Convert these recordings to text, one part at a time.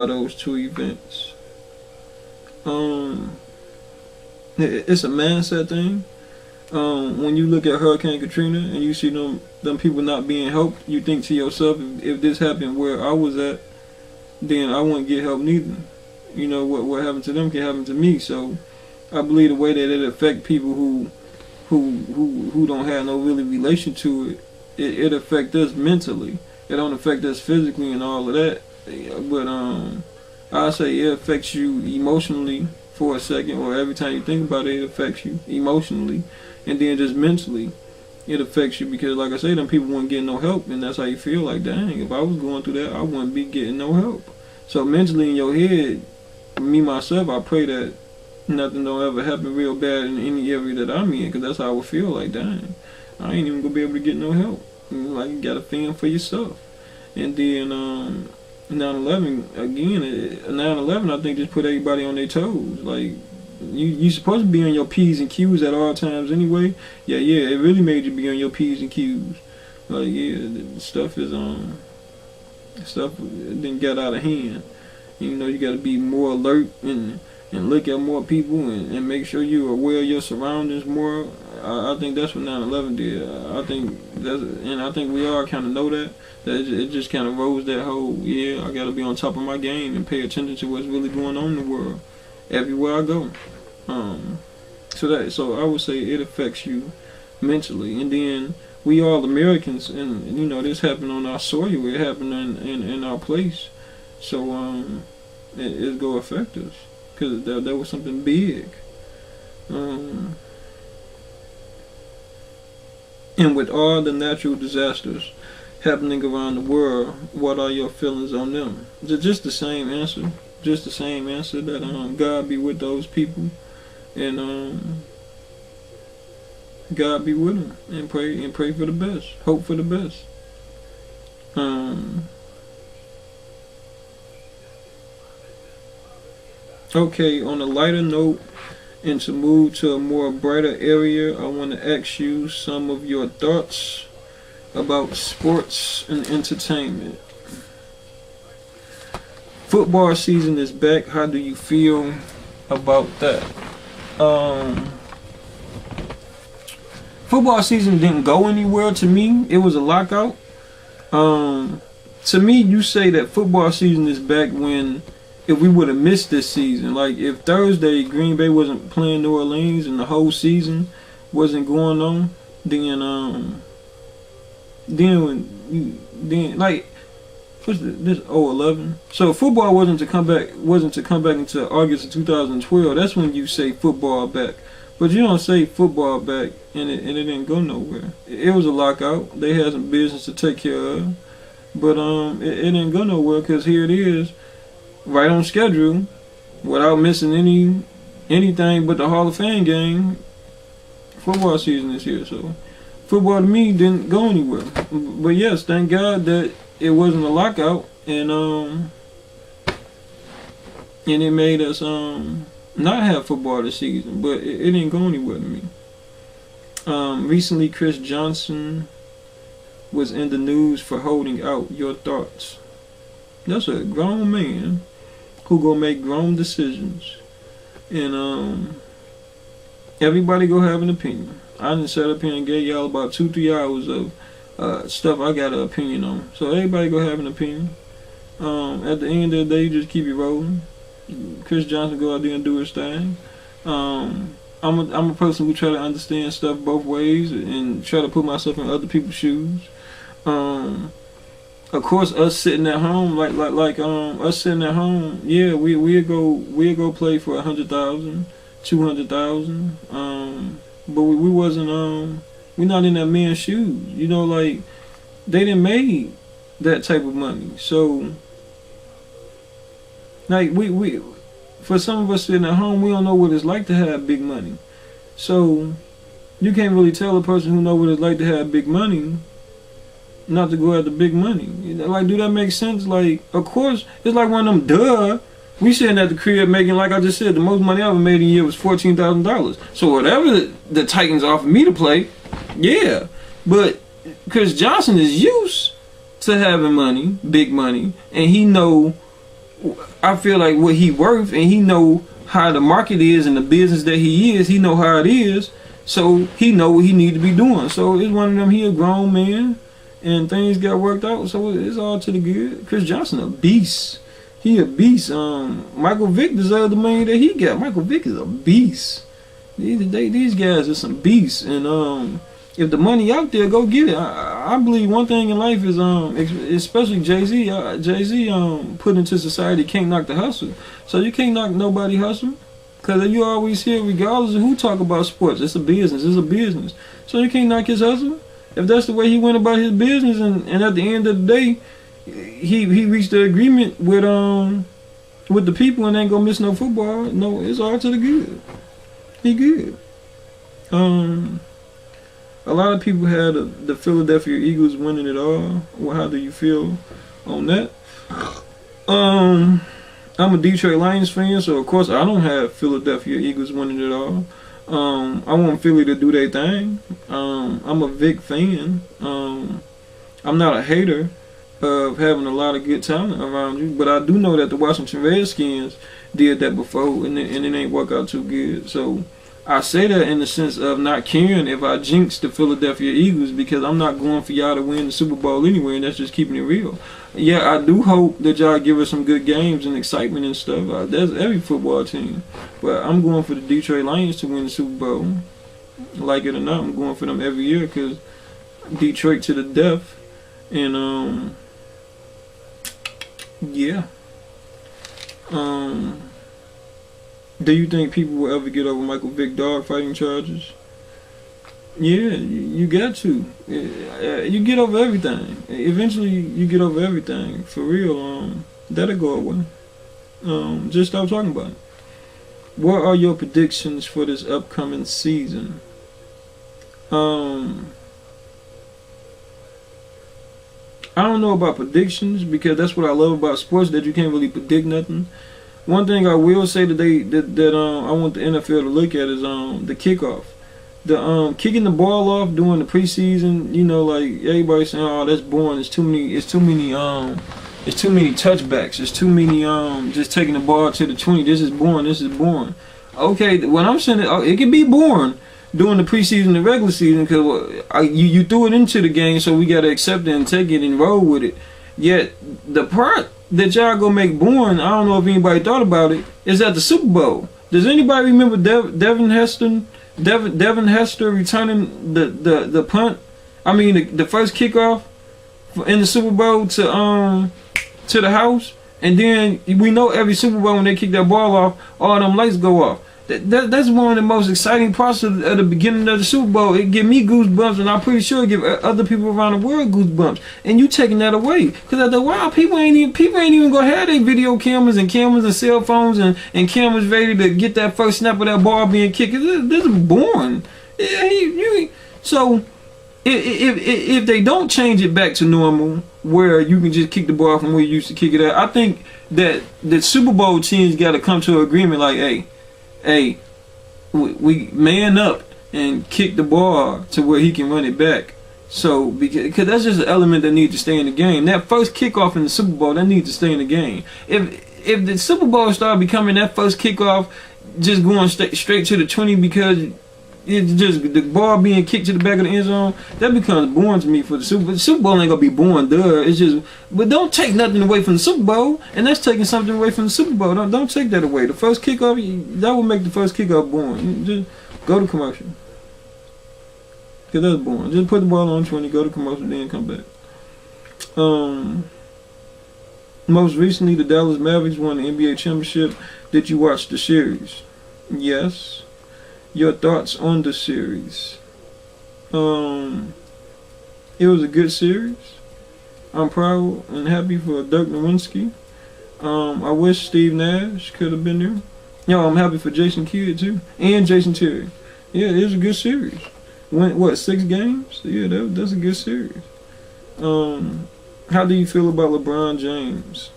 those two events. It's a mindset thing. When you look at Hurricane Katrina and you see them people not being helped, you think to yourself, if this happened where I was at, then I wouldn't get help neither. You know, what happened to them can happen to me. So I believe the way that it affect people who don't have no really relation to it, it affect us mentally. It don't affect us physically and all of that. But I say it affects you emotionally for a second, or every time you think about it, it affects you emotionally, and then just mentally, it affects you because, like I say, them people wouldn't get no help, and that's how you feel. Like, dang, if I was going through that, I wouldn't be getting no help. So mentally in your head, me myself, I pray that nothing don't ever happen real bad in any area that I'm in, because that's how I would feel. Like, dang, I ain't even gonna be able to get no help. Like, you gotta fend for yourself. And then 9/11 again. 9/11, I think, just put everybody on their toes. Like, you supposed to be on your P's and Q's at all times anyway. Yeah, it really made you be on your P's and Q's. Like, yeah, the stuff didn't get out of hand. You know, you got to be more alert and look at more people and make sure you're aware of your surroundings more. I think that's what 9/11 did. I think we all kind of know that it just kind of rose that whole, yeah, I got to be on top of my game and pay attention to what's really going on in the world everywhere I go. So I would say it affects you mentally. And then we all Americans, and you know, this happened on our soil. It happened in our place. So it's going to affect us because that was something big. And with all the natural disasters happening around the world, what are your feelings on them? Just the same answer. Just the same answer that God be with those people, and God be with them, and pray for the best, hope for the best. Okay, on a lighter note, and to move to a more brighter area, I want to ask you some of your thoughts about sports and entertainment. Football season is back. How do you feel about that? Football season didn't go anywhere to me. It was a lockout. To me, you say that football season is back when, if we would have missed this season, like if Thursday Green Bay wasn't playing New Orleans and the whole season wasn't going on, then like what's this 11? So football wasn't to come back until August of 2012. That's when you say football back. But you don't say football back and it didn't go nowhere. It was a lockout. They had some business to take care of, but it didn't go nowhere because here it is, right on schedule, without missing anything but the Hall of Fame game. Football season is here, so football to me didn't go anywhere. But yes, thank God that it wasn't a lockout, and it made us not have football this season. But it didn't go anywhere to me. Recently, Chris Johnson was in the news for holding out. Your thoughts? That's a grown man who gonna make grown decisions, and everybody go have an opinion. I done sat up here and gave y'all about 2-3 hours of stuff I got an opinion on. So everybody go have an opinion. At the end of the day, you just keep it rolling. Chris Johnson go out there and do his thing. I'm a person who try to understand stuff both ways and try to put myself in other people's shoes. Of course, us sitting at home, us sitting at home, yeah, we'll go play for 100,000, 200,000. But we wasn't we're not in that man's shoes. You know, like they didn't made that type of money. So like we for some of us sitting at home, we don't know what it's like to have big money. So you can't really tell a person who know what it's like to have big money not to go after big money. You know, like, do that make sense? Like, of course, it's like one of them, we sitting at the crib making, like I just said, the most money I ever made in a year was $14,000. So whatever the Titans offered me to play, yeah. But Chris Johnson is used to having money, big money, and he know I feel like what he worth, and he know how the market is and the business that he is. He know how it is, so he know what he need to be doing. So it's one of them. He a grown man, and things got worked out. So it's all to the good. Chris Johnson a beast. He a beast. Michael Vick deserved the money that he got. Michael Vick is a beast. These guys are some beasts, and if the money out there, go get it. I believe one thing in life is especially Jay-Z. Jay-Z put into society can't knock the hustle. So you can't knock nobody hustle, cause you always hear, regardless of who talk about sports, it's a business. It's a business. So you can't knock his hustle. If that's the way he went about his business, and at the end of the day, he reached the agreement with the people and ain't gonna miss no football. No, it's all to the good. He good. A lot of people had the Philadelphia Eagles winning it all. Well, how do you feel on that? I'm a Detroit Lions fan, so of course I don't have Philadelphia Eagles winning it all. I want Philly to do their thing. I'm a Vic fan. I'm not a hater of having a lot of good talent around you, but I do know that the Washington Redskins did that before, and it ain't work out too good. So I say that in the sense of not caring if I jinx the Philadelphia Eagles, because I'm not going for y'all to win the Super Bowl anyway, and that's just keeping it real. Yeah, I do hope that y'all give us some good games and excitement and stuff. That's every football team. But I'm going for the Detroit Lions to win the Super Bowl. Like it or not, I'm going for them every year, because Detroit to the death. And, yeah. Do you think people will ever get over Michael Vick dog fighting charges? Yeah, you got to. You get over everything. Eventually, you get over everything. For real, that'll go away. Just stop talking about it. What are your predictions for this upcoming season? I don't know about predictions, because that's what I love about sports, that you can't really predict nothing. One thing I will say today that I want the NFL to look at is the kickoff. The kicking the ball off during the preseason, you know, like everybody saying, oh, that's boring. It's too many touchbacks. It's too many just taking the ball to the 20. This is boring. Okay, when I'm saying it can be boring during the preseason and regular season, because you threw it into the game, so we gotta accept it and take it and roll with it. Yet the part that y'all gonna make boring, I don't know if anybody thought about it, is at the Super Bowl. Does anybody remember Devin Hester returning the punt? I mean the first kickoff in the Super Bowl to the house, and then we know every Super Bowl when they kick that ball off, all them lights go off. That's one of the most exciting parts of the beginning of the Super Bowl. It give me goosebumps, and I'm pretty sure it give other people around the world goosebumps. And you taking that away, because after a while, people ain't even gonna have their video cameras and cell phones and cameras ready to get that first snap of that ball being kicked. This is boring. So if they don't change it back to normal, where you can just kick the ball from where you used to kick it at, I think that the Super Bowl teams got to come to an agreement, like, hey, we man up and kick the ball to where he can run it back. So because that's just an element that needs to stay in the game. That first kickoff in the Super Bowl, that needs to stay in the game. If the Super Bowl started becoming that first kickoff just going straight to the 20 because it's just the ball being kicked to the back of the end zone, that becomes boring to me. For the Super Bowl ain't gonna be boring, duh. It's just, but don't take nothing away from the Super Bowl, and that's taking something away from the Super Bowl. Don't take that away. The first kickoff, that would make the first kickoff boring. Just go to commercial, because that's boring. Just put the ball on 20, go to commercial, then come back. Most recently, the Dallas Mavericks won the NBA championship. Did you watch the series? Yes. Your thoughts on the series? It was a good series. I'm proud and happy for Dirk Nowitzki. I wish Steve Nash could have been there. I'm happy for Jason Kidd too, and Jason Terry. Yeah, it was a good series. Went 6 games? Yeah, that's a good series. How do you feel about LeBron James?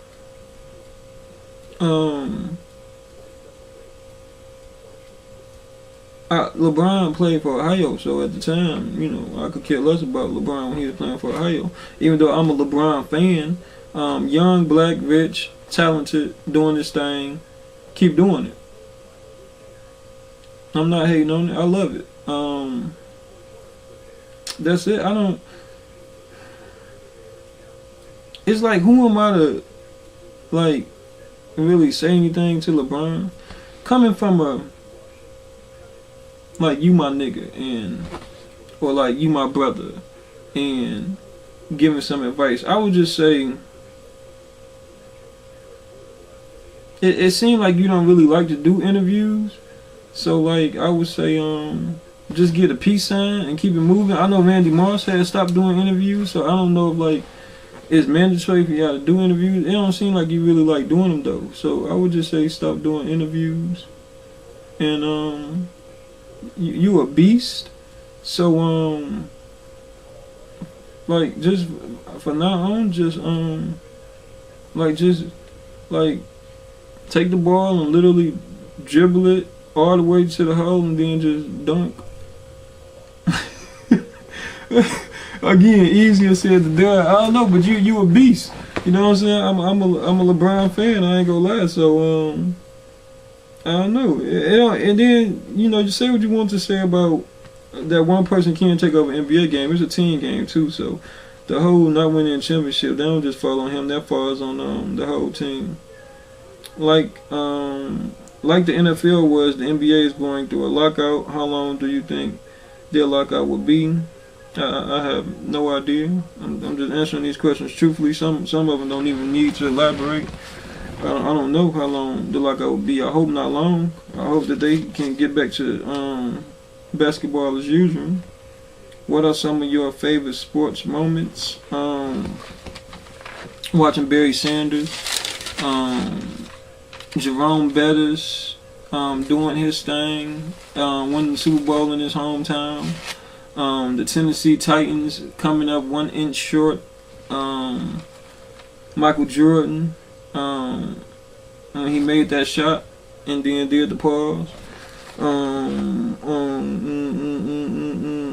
LeBron played for Ohio, so at the time, I could care less about LeBron when he was playing for Ohio. Even though I'm a LeBron fan, young, black, rich, talented, doing this thing. Keep doing it. I'm not hating on it. I love it. That's it. I don't. It's like, who am I to like really say anything to LeBron? Coming from a like, you my nigga, and or like, you my brother, and giving some advice, I would just say, it seemed like you don't really like to do interviews. So like, I would say just get a peace sign and keep it moving. I know Randy Moss had stopped doing interviews, so I don't know if like it's mandatory for y'all to do interviews. It don't seem like you really like doing them though. So I would just say stop doing interviews. And you a beast. So like, just for now on, just like take the ball and literally dribble it all the way to the hole and then just dunk. Again, easier said than done. I don't know, but you a beast. You know what I'm saying? I'm a LeBron fan. I ain't gonna lie. So I don't know. And then, you know, you say what you want to say about that one person can't take over an NBA game. It's a team game too. So the whole not winning a championship, they don't just fall on him. That falls on the whole team. Like the NFL was, the NBA is going through a lockout. How long do you think their lockout will be? I have no idea. I'm just answering these questions truthfully. Some of them don't even need to elaborate. I don't know how long the lockout will be. I hope not long. I hope that they can get back to basketball as usual. What are some of your favorite sports moments? Watching Barry Sanders, Jerome Bettis doing his thing, winning the Super Bowl in his hometown. The Tennessee Titans coming up 1 inch short. Michael Jordan, he made that shot and then did the pause.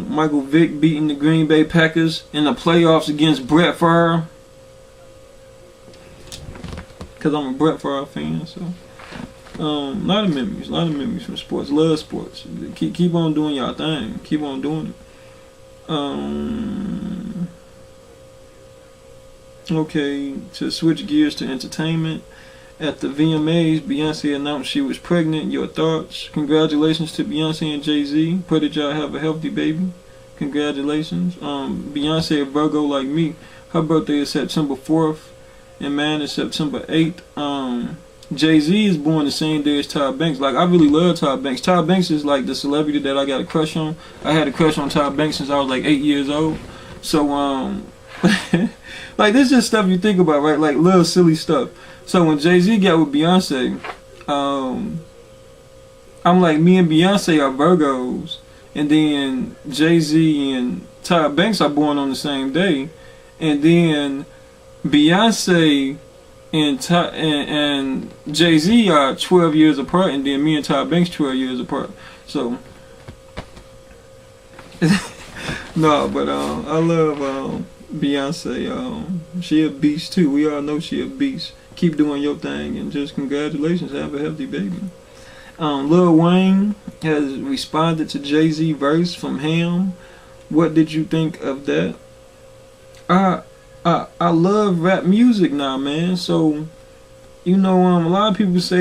Michael Vick beating the Green Bay Packers in the playoffs against Brett Favre. Cause I'm a Brett Favre fan, so a lot of memories from sports. Love sports. Keep on doing y'all thing. Keep on doing it. Okay, to switch gears to entertainment. At the VMAs, Beyonce announced she was pregnant. Your thoughts? Congratulations to Beyonce and Jay-Z. Pray that y'all have a healthy baby. Congratulations. Beyonce, a Virgo like me. Her birthday is September 4th, and mine is September 8th. Jay-Z is born the same day as Todd Banks. Like, I really love Todd Banks. Todd Banks is like the celebrity that I got a crush on. I had a crush on Todd Banks since I was like 8 years old. So, like, this is just stuff you think about, right? Like, little silly stuff. So when Jay-Z got with Beyonce, I'm like, me and Beyonce are Virgos. And then Jay-Z and Todd Banks are born on the same day. And then Beyonce and Jay-Z are 12 years apart, and then me and Todd Banks 12 years apart. So no, but I love Beyonce. She a beast too. We all know she a beast. Keep doing your thing, and just congratulations, have a healthy baby. Lil Wayne has responded to Jay-Z verse from Ham. What did you think of that? I love rap music now, man. So, you know, a lot of people say